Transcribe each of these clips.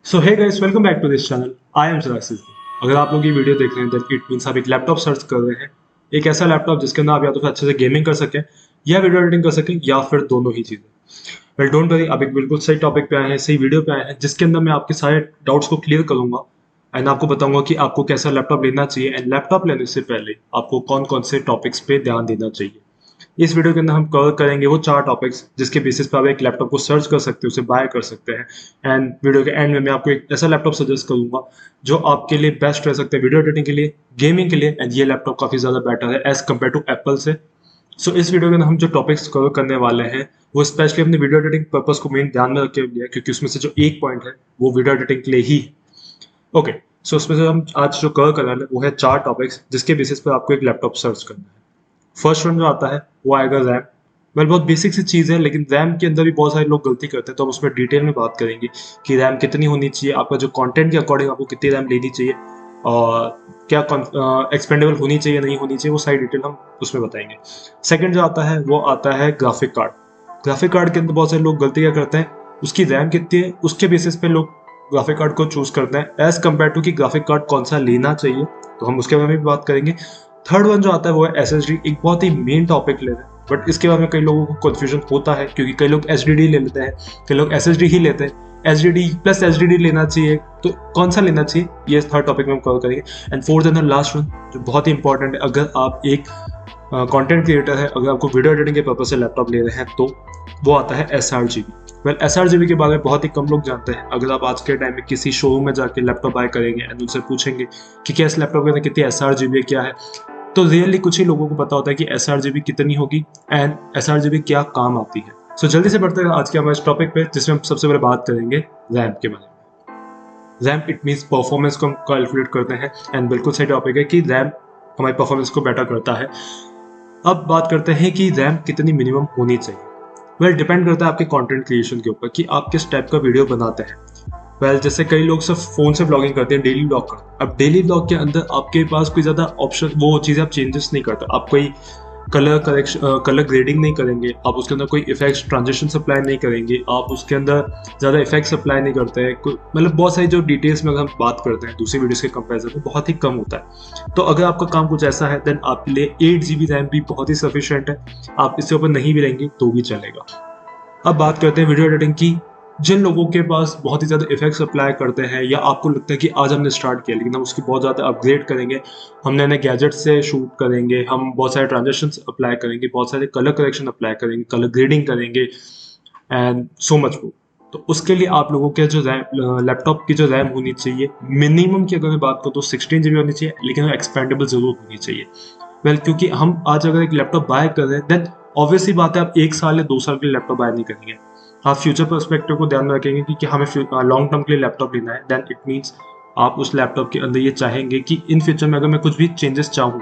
So hey guys, welcome back to this channel. I am Chirag Siddhi. अगर आप लोग ये वीडियो देख रहे हैं देन इट मींस आप एक लैपटॉप सर्च कर रहे हैं, एक ऐसा लैपटॉप जिसके अंदर आप या तो फिर अच्छे से गेमिंग कर सकें या वीडियो एडिटिंग कर सकें या फिर दोनों ही चीज़ें। वेल डोंट वरी, आप एक बिल्कुल सही टॉपिक पे आए हैं, सही वीडियो पे आए हैं, जिसके अंदर मैं आपके सारे डाउट्स को क्लियर करूंगा एंड आपको बताऊंगा कि आपको कैसा लैपटॉप लेना चाहिए एंड लैपटॉप लेने से पहले आपको कौन कौन से टॉपिक्स पे ध्यान देना चाहिए। इस वीडियो के अंदर हम कवर करेंगे वो 4 टॉपिक्स जिसके बेसिस पे आप एक लैपटॉप को सर्च कर सकते हो, उसे बाय कर सकते हैं। एंड वीडियो के एंड में मैं आपको एक ऐसा लैपटॉप सजेस्ट करूंगा जो आपके लिए बेस्ट रह सकता है वीडियो एडिटिंग के लिए, गेमिंग के लिए। एंड ये लैपटॉप काफ़ी ज़्यादा बेटर है एज कम्पेयर टू एप्पल से। सो इस वीडियो के अंदर हम जो टॉपिक्स कवर करने वाले हैं वो स्पेशली अपने वीडियो एडिटिंग पर्पस को मेन ध्यान में रखे हुए है, क्योंकि उसमें से जो एक पॉइंट है वो वीडियो एडिटिंग के लिए ही है। ओके, सो उसमें से हम आज जो कवर करने वाले हैं वो है 4 टॉपिक्स जिसके बेसिस पर आपको एक लैपटॉप सर्च करना है। फर्स्ट वन जो आता है वो आएगा रैम। वेल बहुत बेसिक सी चीज़ है, लेकिन रैम के अंदर भी बहुत सारे लोग गलती करते हैं, तो हम उसमें डिटेल में बात करेंगे कि रैम कितनी होनी चाहिए, आपका जो कंटेंट के अकॉर्डिंग आपको कितनी रैम लेनी चाहिए और क्या एक्सपेंडेबल होनी चाहिए नहीं होनी चाहिए, वो सारी डिटेल हम उसमें बताएंगे। सेकंड जो आता है वो आता है ग्राफिक कार्ड। ग्राफिक कार्ड के अंदर बहुत सारे लोग गलती क्या करते हैं, उसकी रैम कितनी है उसके बेसिस पे लोग ग्राफिक कार्ड को चूज करते हैं एज कम्पेयर टू कि ग्राफिक कार्ड कौन सा लेना चाहिए, तो हम उसके बारे में भी बात करेंगे। थर्ड वन जो आता है वो है एसएसडी। एक बहुत ही मेन टॉपिक ले रहे हैं, बट इसके बारे में कई लोगों को कंफ्यूजन होता है क्योंकि कई लोग एचडीडी ले लेते हैं, कई लोग एसएसडी ही लेते हैं। एचडीडी प्लस एचडीडी लेना चाहिए, तो कौन सा लेना चाहिए, ये थर्ड टॉपिक में हम कवर करेंगे। And fourth and last one जो बहुत ही इंपॉर्टेंट है, अगर आप एक कंटेंट क्रिएटर है, अगर आपको वीडियो एडिटिंग के पर्पज से लैपटॉप ले रहे हैं, तो वो आता है एसआरजीबी। वेल एसआरजीबी के बारे में बहुत ही कम लोग जानते हैं। अगर आप आज के टाइम में किसी शोरूम में जाके लैपटॉप बाय करेंगे एंड उनसे पूछेंगे कि क्या इस लैपटॉप के अंदर कितनी एसआरजीबी क्या है, तो रियली कुछ ही लोगों को पता होता है कि एसआरजीबी कितनी होगी एंड एसआरजीबी क्या काम आती है। सो जल्दी से बढ़ते हैं आज के हमारे इस टॉपिक पे, जिसमें हम सबसे पहले बात करेंगे रैम के बारे में। रैम इट मीन्स परफॉर्मेंस को हम कैलकुलेट करते हैं एंड बिल्कुल सही टॉपिक है कि रैम हमारी परफॉर्मेंस को बेटर करता है। अब बात करते हैं कि रैम कितनी मिनिमम होनी चाहिए। वेल डिपेंड करता है आपके कंटेंट क्रिएशन के ऊपर कि आप किस टाइप का वीडियो बनाते हैं। वेल जैसे कई लोग सिर्फ फोन से ब्लॉगिंग करते हैं, डेली ब्लॉग करते हैं। अब डेली ब्लॉग के अंदर आपके पास कोई ज़्यादा ऑप्शन, वो चीज़ें आप चेंजेस नहीं करते, आप कोई कलर करेक्शन कलर ग्रेडिंग नहीं करेंगे, आप उसके अंदर कोई इफेक्ट्स ट्रांजिशन अप्लाई नहीं करेंगे, आप उसके अंदर ज़्यादा इफेक्ट्स अप्लाई नहीं करते हैं, मतलब बहुत सारी जो डिटेल्स में अगर हम बात करते हैं दूसरी वीडियोस के कंपैरिजन में बहुत ही कम होता है। तो अगर आपका काम कुछ ऐसा है देन आपके लिए 8 GB रैम भी बहुत ही सफिशिएंट है। आप इससे ऊपर नहीं भी रहेंगे तो भी चलेगा। अब बात करते हैं वीडियो एडिटिंग की। जिन लोगों के पास बहुत ही ज़्यादा इफेक्ट्स अप्लाई करते हैं, या आपको लगता है कि आज हमने स्टार्ट किया लेकिन हम उसकी बहुत ज़्यादा अपग्रेड करेंगे, हम नए नए गैजेट से शूट करेंगे, हम बहुत सारे ट्रांजेक्शन्स अप्लाई करेंगे, बहुत सारे कलर करेक्शन अप्लाई करेंगे, कलर ग्रेडिंग करेंगे एंड सो मच मोर, तो उसके लिए आप लोगों के जो रैम, लैपटॉप की जो रैम होनी चाहिए मिनिमम की अगर मैं बात करूँ तो 16 GB होनी चाहिए, लेकिन वो एक्सपेंडेबल जरूर होनी चाहिए। वेल क्योंकि हम आज अगर एक लैपटॉप बाय कर रहे हैं देन ऑब्वियसली बात है आप 1 साल या 2 साल के लिए लैपटॉप बाय नहीं करेंगे। आप फ्यूचर पर्सपेक्टिव को ध्यान में रखेंगे कि हमें लॉन्ग टर्म के लिए लैपटॉप लेना है, देन इट मीन्स आप उस लैपटॉप के अंदर ये चाहेंगे कि इन फ्यूचर में अगर मैं कुछ भी चेंजेस चाहूँ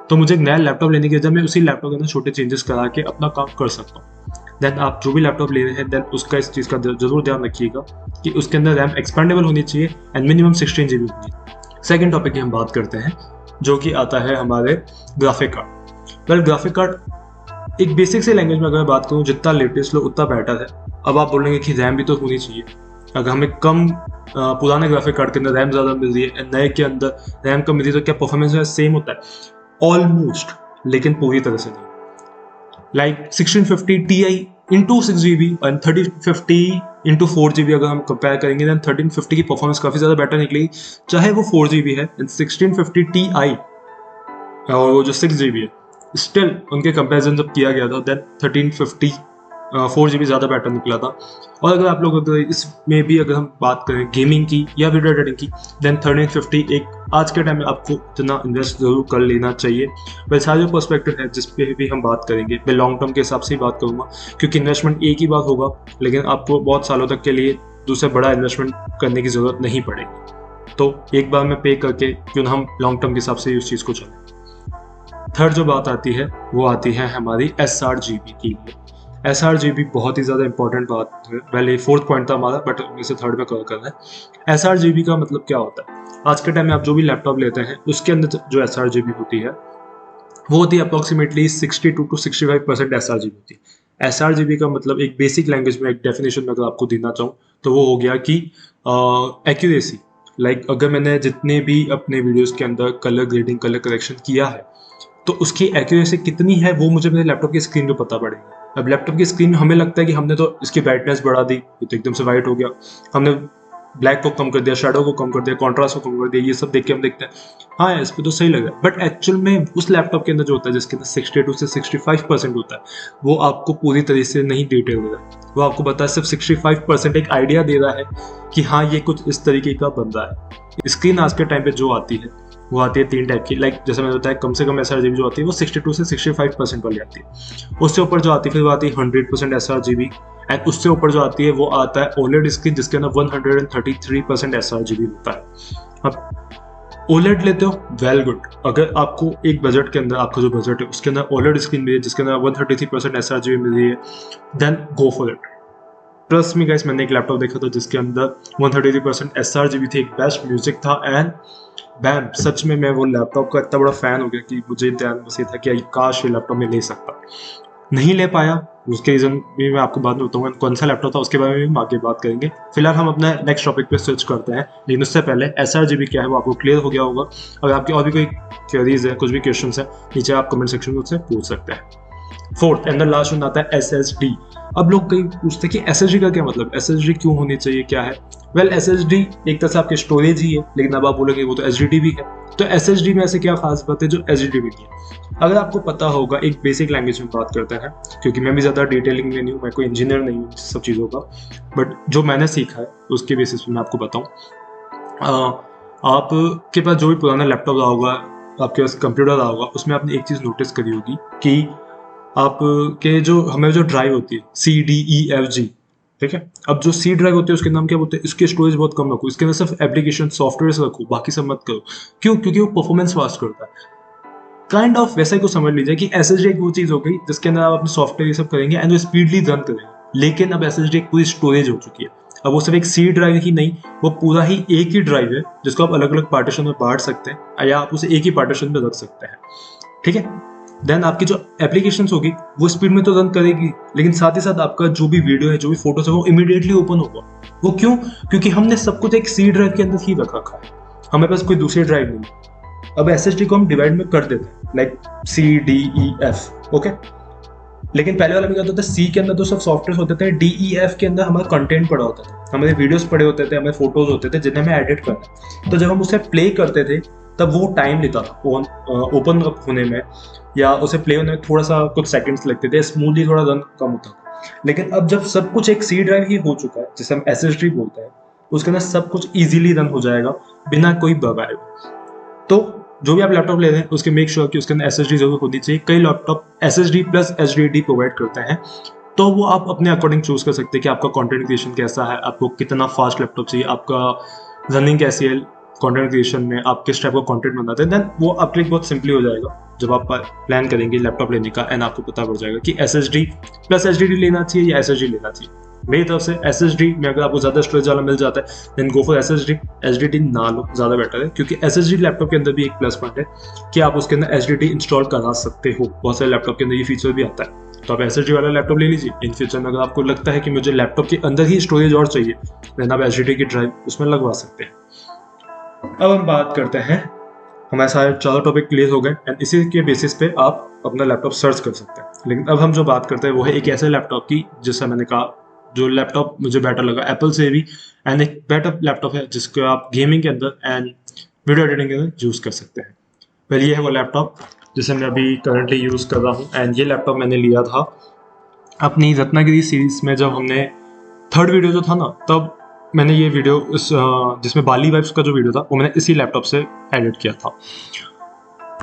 तो मुझे एक नया लैपटॉप लेने की वजह मैं उसी लैपटॉप के अंदर छोटे चेंजेस करा के अपना काम कर सकता हूँ। देन आप जो भी लैपटॉप ले रहे हैं देन उसका इस चीज़ का जरूर ध्यान रखिएगा कि उसके अंदर रैम एक्सपेंडेबल होनी चाहिए एंड मिनिमम 16 GB होनी चाहिए। सेकेंड टॉपिक की हम बात करते हैं जो कि आता है हमारे graphic card. Well graphic card एक बेसिक से लैंग्वेज में अगर मैं बात करूँ, जितना लेटेस्ट लो उतना बेटर है। अब आप बोलेंगे कि रैम भी तो होनी चाहिए, अगर हमें कम पुराने ग्राफिक कार्ड के अंदर रैम ज़्यादा मिल रही है, नए के अंदर रैम कम मिल रही है, तो क्या परफॉर्मेंस सेम होता है? ऑलमोस्ट, लेकिन पूरी तरह से नहीं। Like 1650 Ti into 6 GB and 1350 into 4 GB अगर हम कंपेयर करेंगे देन 1350 की परफॉर्मेंस काफ़ी ज़्यादा बेटर निकलेगी, चाहे वो 4 GB है। एंड 1650 Ti और वो जो 6 GB है, स्टिल उनके कंपैरिजन जब किया गया था देन 1350 4 GB ज़्यादा बेटर निकला था। और अगर आप लोग अगर इसमें भी अगर हम बात करें गेमिंग की या वीडियो एडिटिंग की देन 1350 एक आज के टाइम में आपको इतना इन्वेस्ट जरूर कर लेना चाहिए। वह सारे जो पर्सपेक्टिव है जिस पे भी हम बात करेंगे मैं लॉन्ग टर्म के हिसाब से ही बात करूँगा, क्योंकि इन्वेस्टमेंट एक ही बार होगा लेकिन आपको बहुत सालों तक के लिए दूसरा बड़ा इन्वेस्टमेंट करने की ज़रूरत नहीं पड़ेगी। तो एक बार में पे करके क्यों ना हम लॉन्ग टर्म के हिसाब से उस चीज़ को चलें। थर्ड जो बात आती है वो आती है हमारी एसआरजीबी की। एसआरजीबी बहुत ही ज़्यादा इंपॉर्टेंट बात है। पहले फोर्थ पॉइंट था हमारा बट इसे थर्ड में कवर करना है। एसआरजीबी का मतलब क्या होता है? आज के टाइम में आप जो भी लैपटॉप लेते हैं उसके अंदर जो एसआरजीबी होती है वो होती है अप्रोक्सीमेटली 62 to 65% एसआरजीबी होती है। एसआरजीबी का मतलब एक बेसिक लैंग्वेज में एक डेफिनेशन में अगर आपको देना चाहूँ तो वो हो गया कि एक्यूरेसी, लाइक अगर मैंने जितने भी अपने वीडियोस के अंदर कलर ग्रेडिंग कलर करेक्शन किया है तो उसकी एक्यूरेसी कितनी है वो मुझे मेरे लैपटॉप की स्क्रीन पे पता पड़ेगा। अब लैपटॉप की स्क्रीन में हमें लगता है कि हमने तो इसकी ब्राइटनेस बढ़ा दी, ये तो एकदम से वाइट हो गया, हमने ब्लैक को कम कर दिया, शेडो को कम कर दिया, कॉन्ट्रास्ट को कम कर दिया, ये सब देख के हम देखते हैं हाँ यार इस पर तो सही लग रहा है। बट एक्चुअल में उस लैपटॉप के अंदर जो होता है जिसके अंदर 62 से 65% होता है वो आपको पूरी तरह से नहीं डिटेल दे रहा है, वो आपको बता सिर्फ 65% एक आइडिया दे रहा है कि हाँ ये कुछ इस तरीके का बन रहा है। स्क्रीन आज के टाइम पे जो आती है वो आती है 3 टाइप की, लाइक जैसे मैंने बताया कम से कम SRGB जो आती है वो 62 से 65% वाली आती है। उससे ऊपर जो आती है फिर वो आती है 100% SRGB, एंड उससे ऊपर जो आती है वो आता है OLED स्क्रीन जिसके अंदर 133% SRGB होता है। अब OLED लेते हो वेल गुड, अगर आपको एक बजट के अंदर आपका जो बजट है उसके अंदर OLED स्क्रीन मिली है जिसके अंदर 133% SRGB मिल रही है then go for it. Trust me guys, मैंने एक लैपटॉप देखा था जिसके अंदर 133% SRGB थी, एक बेस्ट म्यूजिक था एंड बैम, सच में मैं वो लैपटॉप का इतना बड़ा फैन हो गया कि मुझे ध्यान बस ये था कि काश ये लैपटॉप मैं ले सकता, नहीं ले पाया। उसके रीजन भी मैं आपको बाद में बताऊंगा कौन सा लैपटॉप था, उसके बारे में हम आगे बात करेंगे। फिलहाल हम अपना नेक्स्ट टॉपिक पे स्विच करते हैं, लेकिन उससे पहले SRGB क्या है वो आपको क्लियर हो गया होगा। अगर आपकी और भी कोई क्वेरीज है कुछ भी क्वेश्चन है नीचे आप कमेंट सेक्शन में उससे पूछ सकते हैं। Fourth and the last one आता है SSD। अब लोग कहीं पूछते हैं कि SSD का क्या मतलब, SSD क्यों होनी चाहिए, क्या है? वेल SSD एक तरह से आपकी स्टोरेज ही है, लेकिन अब आप बोलोगे वो तो HDD भी है। तो SSD में ऐसे क्या खास बात है जो HDD में नहीं है? अगर आपको पता होगा, एक बेसिक लैंग्वेज में बात करते हैं, क्योंकि मैं भी ज़्यादा डिटेलिंग में नहीं हूँ, मैं कोई इंजीनियर नहीं हूँ सब चीज़ों का, बट जो मैंने सीखा है उसके बेसिस पे मैं आपको बताऊँ। आपके पास जो भी पुराना लैपटॉप रहा होगा, आपके पास कंप्यूटर रहा होगा, उसमें आपने एक चीज़ नोटिस करी होगी कि आपके जो हमें जो ड्राइव होती है CDEFG, ठीक है, अब जो C ड्राइव होती है उसके नाम क्या बोलते हैं, इसकी स्टोरेज बहुत कम रखो, इसके अंदर सिर्फ एप्लीकेशन सॉफ्टवेयर रखो, बाकी सब मत करो। क्यों? क्योंकि वो परफॉर्मेंस फास्ट करता है। काइंड ऑफ वैसा ही कुछ समझ लीजिए कि SSD एक वो चीज़ हो गई जिसके अंदर आप अपने सॉफ्टवेयर ये सब करेंगे एंड वो स्पीडली रन करेंगे, लेकिन अब SSD एक पूरी स्टोरेज हो चुकी है। अब वो सिर्फ एक C ड्राइव ही नहीं, वो पूरा ही एक ही ड्राइव है जिसको आप अलग अलग पार्टीशन में बांट सकते हैं या आप उसे एक ही पार्टीशन में रख सकते हैं, ठीक है। देन आपकी जो एप्लीकेशंस होगी वो स्पीड में तो रन करेगी, लेकिन साथ ही साथ आपका जो भी वीडियो है जो भी फोटोज है वो इमीडिएटली ओपन होगा। वो क्यों? क्योंकि हमने सब कुछ एक C ड्राइव के अंदर ही रखा है, हमारे पास कोई दूसरी ड्राइव नहीं। अब SSD को हम डिवाइड में कर देते हैं लाइक CDEF, ओके। लेकिन पहले वाला में क्या होता था, C के अंदर तो सब सॉफ्टवेयर होते थे, DEF के अंदर हमारा कंटेंट पड़ा होता था, हमारे वीडियोस पड़े होते थे, हमारे फोटोज होते थे जिन्हें हमें एडिट करना। तो जब हम उसे प्ले करते थे तब वो टाइम लेता था ओपन अप होने में, या उसे प्ले होने में थोड़ा सा कुछ सेकंड्स लगते थे, स्मूथली थोड़ा रन कम होता था। लेकिन अब जब सब कुछ एक C ड्राइव ही हो चुका है जिसे हम SSD बोलते हैं, उसके अंदर सब कुछ इजीली रन हो जाएगा बिना कोई बग आए। तो जो भी आप लैपटॉप ले रहे हैं उसके मेक श्योर कि उसके अंदर SSD जरूर होनी चाहिए। कई laptop SSD plus HDD provide करते हैं, तो वो आप अपने अकॉर्डिंग चूज कर सकते हैं कि आपका कंटेंट क्रिएशन कैसा है, आपको कितना फास्ट लैपटॉप चाहिए, आपका रनिंग कैसी है कंटेंट क्रिएशन में, आप किस टाइप का कंटेंट बनाते हैं। देन वो आपके लिए बहुत सिंपली हो जाएगा जब आप प्लान करेंगे लैपटॉप लेने का, एंड आपको पता पड़ जाएगा कि SSD प्लस HDD लेना चाहिए या SSD लेना चाहिए। मेरी तरफ से SSD में अगर आपको ज़्यादा स्टोरेज वाला मिल जाता है then go for SSD। HDD ना लो, ज़्यादा बेटर है, क्योंकि SSD लैपटॉप के अंदर भी एक प्लस पॉइंट है कि आप उसके अंदर HDD इंस्टॉल करा सकते हो। बहुत सारे लैपटॉप के अंदर ये फीचर भी आता है, तो आप SSD वाला लैपटॉप ले लीजिए। इन फ्यूचर में अगर आपको लगता है कि मुझे लैपटॉप के अंदर ही स्टोरेज और चाहिए देन आप HDD की ड्राइव उसमें लगवा सकते हैं। अब हम बात करते हैं, हमारे सारे 4 टॉपिक क्लियर हो गए एंड इसी के बेसिस पे आप अपना लैपटॉप सर्च कर सकते हैं। लेकिन अब हम जो बात करते हैं वो है एक ऐसे लैपटॉप की जिससे मैंने कहा जो लैपटॉप मुझे बेटर लगा एप्पल से भी, एंड एक बेटर लैपटॉप है जिसको आप गेमिंग के अंदर एंड वीडियो एडिटिंग के अंदर यूज़ कर सकते हैं। पहले ये है वो लैपटॉप जिसे मैं अभी करंटली यूज़ कर रहा हूँ, एंड ये लैपटॉप मैंने लिया था अपनी रत्नागिरी सीरीज में। जब हमने 3rd वीडियो जो था ना, तब मैंने ये वीडियो इस जिसमें बाली वाइब्स का जो वीडियो था वो मैंने इसी लैपटॉप से एडिट किया था।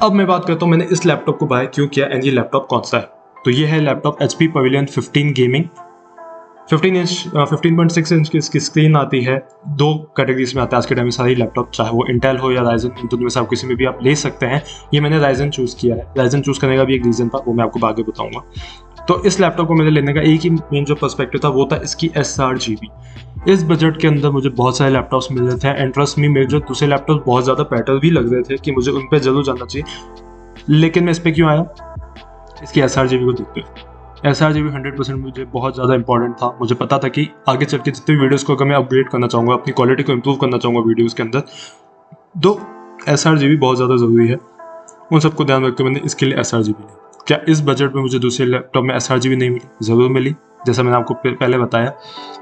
अब मैं बात करता हूँ मैंने इस लैपटॉप को बाय क्यों किया एंड ये लैपटॉप कौन सा है। तो ये है laptop HP Pavilion 15 gaming. 15.6 inch की इसकी स्क्रीन आती है। 2 कैटेगरीज में आता है आज के टाइम में सारी लैपटॉप, चाहे वो इंटेल हो या राइजन, इन दोनों में से आप किसी में भी आप ले सकते हैं। ये मैंने राइजन चूज़ किया है। राइजन चूज़ करने का भी एक रीज़न था, वो मैं आपको आगे बताऊंगा। तो इस लैपटॉप को मैंने लेने का एक ही मेन जो पर्सपेक्टिव था वो था इसकी SRGB। इस बजट के अंदर मुझे बहुत सारे लैपटॉप्स मिल रहे थे एंड ट्रस्ट मी, मेरे जो दूसरे लैपटॉप बहुत ज़्यादा बेटर भी लग रहे थे कि मुझे उन पर जरूर जाना चाहिए। लेकिन मैं इस पर क्यों आया, इसकी SRGB को देखते हुए। sRGB 100% मुझे बहुत ज़्यादा इंपॉर्टेंट था। मुझे पता था कि आगे चल के जितने वीडियोज़ को अगर मैं अपग्रेड करना चाहूँगा, अपनी क्वालिटी को इम्प्रूव करना चाहूँगा वीडियोज़ के अंदर, तो sRGB बहुत ज़्यादा ज़रूरी है। उन सबको ध्यान रख के मैंने इसके लिए sRGB ली। क्या इस बजट में मुझे दूसरे लैपटॉप में sRGB नहीं मिली? ज़रूर मिली, जैसा मैंने आपको पहले बताया,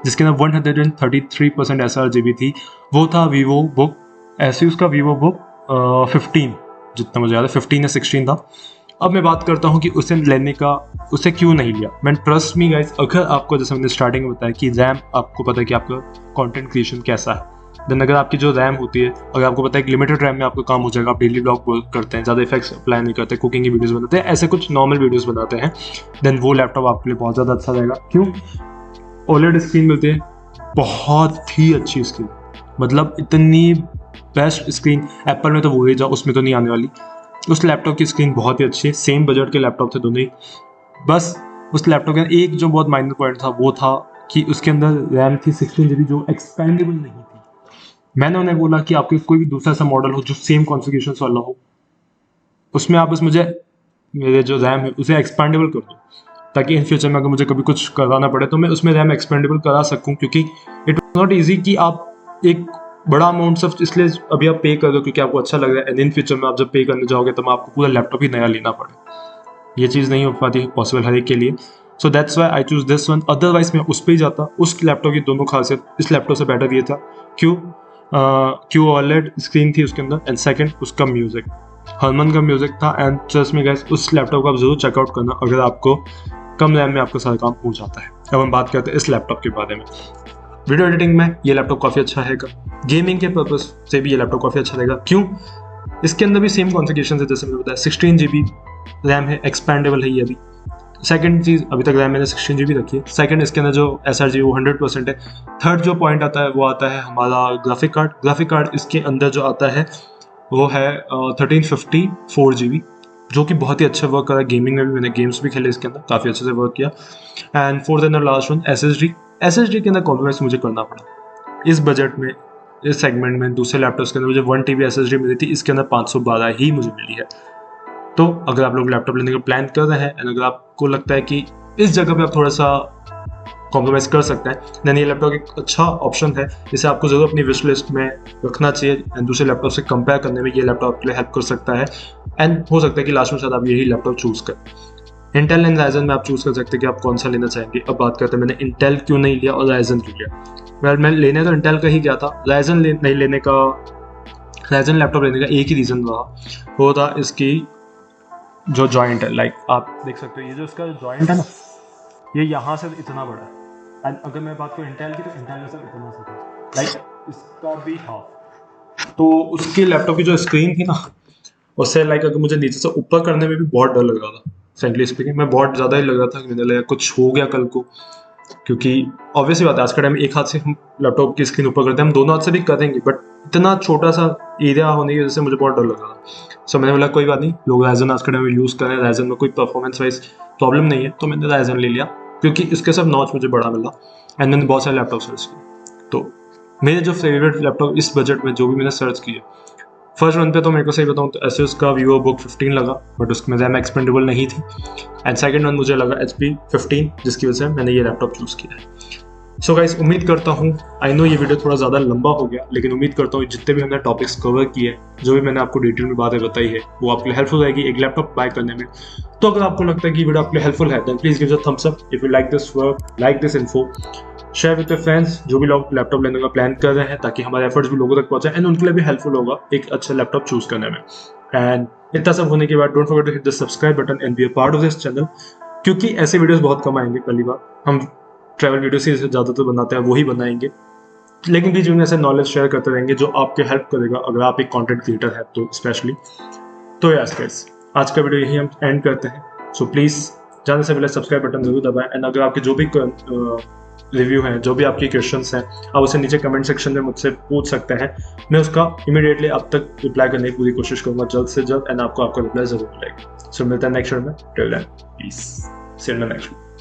जिसके अंदर 133% sRGB थी। वो था वीवो बुक, एसूस का वीवो बुक 15, जितना मुझे याद है 15 या 16 था। अब मैं बात करता हूँ कि उसे लेने का, उसे क्यों नहीं लिया। मैं ट्रस्ट मी गाइस, अगर आपको, जैसे मैंने स्टार्टिंग में बताया कि रैम, आपको पता है कि आपका कंटेंट क्रिएशन कैसा है, देन अगर आपकी जो रैम होती है, अगर आपको पता है कि लिमिटेड रैम में आपका काम हो जाएगा, आप डेली ब्लॉग करते हैं, ज़्यादा इफेक्ट्स अप्लाई नहीं करते, कुकिंग की वीडियोस बनाते हैं, ऐसे कुछ नॉर्मल वीडियोस बनाते हैं, देन वो लैपटॉप आपके लिए बहुत ज़्यादा अच्छा रहेगा। क्यों? OLED स्क्रीन मिलती है, बहुत ही अच्छी स्क्रीन, मतलब इतनी बेस्ट स्क्रीन एप्पल में तो वो ही जाओ, उसमें तो नहीं आने वाली। उस लैपटॉप की स्क्रीन बहुत ही अच्छी है, सेम बजट के लैपटॉप थे दोनों ही। बस उस लैपटॉप के एक जो बहुत माइनर पॉइंट था वो था कि उसके अंदर रैम थी 16 GB जो एक्सपेंडेबल नहीं थी। मैंने उन्हें बोला कि आपके कोई भी दूसरा सा मॉडल हो जो सेम कॉन्फ़िगरेशन वाला हो, उसमें आप बस मुझे मेरे जो रैम है उसे एक्सपेंडेबल कर दो, ताकि इन फ्यूचर में अगर मुझे कभी कुछ कराना पड़े तो मैं उसमें रैम एक्सपेंडेबल करा सकूं। क्योंकि इट वॉज नॉट ईजी कि आप एक बड़ा अमाउंट सब इसलिए अभी आप पे कर दो क्योंकि आपको अच्छा लग रहा है, एंड इन फ्यूचर में आप जब पे करने जाओगे तो आपको पूरा लैपटॉप ही नया लेना पड़े। ये चीज़ नहीं हो पाती पॉसिबल हर एक के लिए। So that's why I choose this one. Otherwise मैं उस पर ही जाता। उस लैपटॉप की दोनों खासियत इस लैपटॉप से बेटर ये था। क्यों OLED स्क्रीन थी उसके अंदर, एंड सेकंड उसका म्यूजिक, हरमन का म्यूजिक था। एंड ट्रस्ट मी गाइस, उस लैपटॉप को आप जरूर चेकआउट करना अगर आपको कम रैम में आपका सारा काम हो जाता है। अब हम बात करते हैं इस लैपटॉप के बारे में। वीडियो एडिटिंग में ये लैपटॉप काफ़ी अच्छा है, गेमिंग के पर्पज से भी ये लैपटॉप काफ़ी अच्छा रहेगा। क्यों? इसके अंदर भी सेम कॉन्फ़िगरेशन है, जैसे मैंने बताया 16 GB रैम है, एक्सपेंडेबल है ये अभी। सेकंड चीज़, अभी तक रैम मैंने 16 GB रखी है। सेकंड, इसके अंदर जो sRGB वो 100% है। थर्ड जो पॉइंट आता है वो आता है हमारा ग्राफिक कार्ड। ग्राफिक कार्ड इसके अंदर जो आता है वो है 1354 GB, जो कि बहुत ही अच्छा वर्क कर रहा है। गेमिंग में भी मैंने गेम्स भी खेले इसके अंदर, काफ़ी अच्छे से वर्क किया। And fourth and last one SSD के अंदर कॉम्प्रोमाइज मुझे करना पड़ा इस बजट में, इस सेगमेंट में। दूसरे लैपटॉप्स के अंदर मुझे 1 TB SSD मिली थी, इसके अंदर 512 ही मुझे मिली है। तो अगर आप लोग लैपटॉप लेने का प्लान कर रहे हैं एंड अगर आपको लगता है कि इस जगह पे आप थोड़ा सा कॉम्प्रोमाइज़ कर सकते हैं, देन ये लैपटॉप एक अच्छा ऑप्शन है जिसे आपको ज़रूर अपनी विश लिस्ट में रखना चाहिए। एंड दूसरे लैपटॉप से कंपेयर करने में ये लैपटॉप आपके लिए हेल्प कर सकता है। एंड हो सकता है कि लास्ट में शायद आप यही लैपटॉप चूज़ करें। इंटेल एंड राइजन में आप चूज़ कर सकते हैं कि आप कौन सा लेना चाहेंगे। अब बात करते हैं मैंने इंटेल क्यों नहीं लिया और राइजन क्यों लिया। मैं लेने तो इंटेल का ही गया था, राइजन नहीं लेने का, राइजन लैपटॉप लेने का एक ही रीज़न रहा, वो था इसकी जो जॉइंट है। लाइक आप देख सकते हो ये जो इसका जॉइंट है ना, ये यहाँ से इतना बड़ा है। एंड अगर मैं बात करूँ इंटेल की, तो इंटेल का सब इतना सा था, लाइक इसका भी हाफ। तो उसके लैपटॉप की जो स्क्रीन थी ना, उससे लाइक अगर मुझे नीचे से ऊपर करने में भी बहुत डर लग रहा था। फ्रेंकली स्पीकिंग, मैं बहुत ज़्यादा ही लग रहा था कि मैंने लगा कुछ हो गया कल को, क्योंकि ऑब्वियसली बात है आज के टाइम एक हाथ से हम लैपटॉप की स्क्रीन ऊपर करते हैं, हम दोनों हाथ से भी करेंगे, बट इतना छोटा सा एरिया होने की वजह से मुझे बहुत डर लग रहा था। सो मैंने बोला कोई बात नहीं, लोग राइजन आज के टाइम में यूज़ करें, राइजन में कोई परफॉर्मेंस वाइज प्रॉब्लम नहीं है, तो मैंने राइजन ले लिया क्योंकि इसके सब नॉच मुझे बड़ा मिला। एंड मैंने बहुत सारे लैपटॉप सर्च किए, तो मेरे जो फेवरेट लैपटॉप इस बजट में जो भी मैंने सर्च किए, फर्स्ट वन पे तो मेरे को सही बताऊँ तो एसूस का वीवो बुक 15 लगा, बट उसमें रैम एक्सपेंडेबल नहीं थी। एंड सेकंड वन मुझे लगा HP 15, जिसकी वजह से मैंने ये लैपटॉप चूज़ किया है। सो गाइस, उम्मीद करता हूँ, आई नो ये वीडियो थोड़ा ज़्यादा लंबा हो गया, लेकिन उम्मीद करता हूँ जितने भी हमने टॉपिक्स कवर किए, जो भी मैंने आपको डिटेल में बातें बताई है, वो आपके लिए हेल्पफुल रहेगी एक लैपटॉप बाय करने में। तो अगर आपको लगता है कि वीडियो आपके लिए हेल्पफुल है, then please give a thumbs up if you like this work, like this info, share with your friends जो भी लोग लैपटॉप लेने का प्लान कर रहे हैं, ताकि हमारे एफर्ट्स भी लोगों तक पहुंचे एंड उनके लिए भी हेल्पफुल होगा एक अच्छा लैपटॉप चूज करने में। एंड इतना सब होने के बाद don't forget to hit the subscribe button and be a part of this channel, क्योंकि ऐसे वीडियोस बहुत कम आएंगे। पहली बार हम ट्रैवल वीडियो से ज़्यादातर बनाते हैं, वही बनाएंगे, लेकिन बीच में ऐसे नॉलेज शेयर करते रहेंगे जो आपके हेल्प करेगा अगर आप एक कंटेंट क्रिएटर है तो स्पेशली। तो यस गाइस, आज का वीडियो यही हम एंड करते हैं। सो प्लीज़ जाने से पहले सब्सक्राइब बटन जरूर दबाएं। एंड अगर आपके जो भी रिव्यू हैं, जो भी आपकी क्वेश्चंस हैं, आप उसे नीचे कमेंट सेक्शन में मुझसे पूछ सकते हैं। मैं उसका इमीडिएटली अब तक रिप्लाई करने की पूरी कोशिश करूंगा जल्द से जल्द, एंड आपको आपका रिप्लाई जरूर मिलेगा। सो मिलता है नेक्स्ट वीडियो में, till then peace, see you in the next video.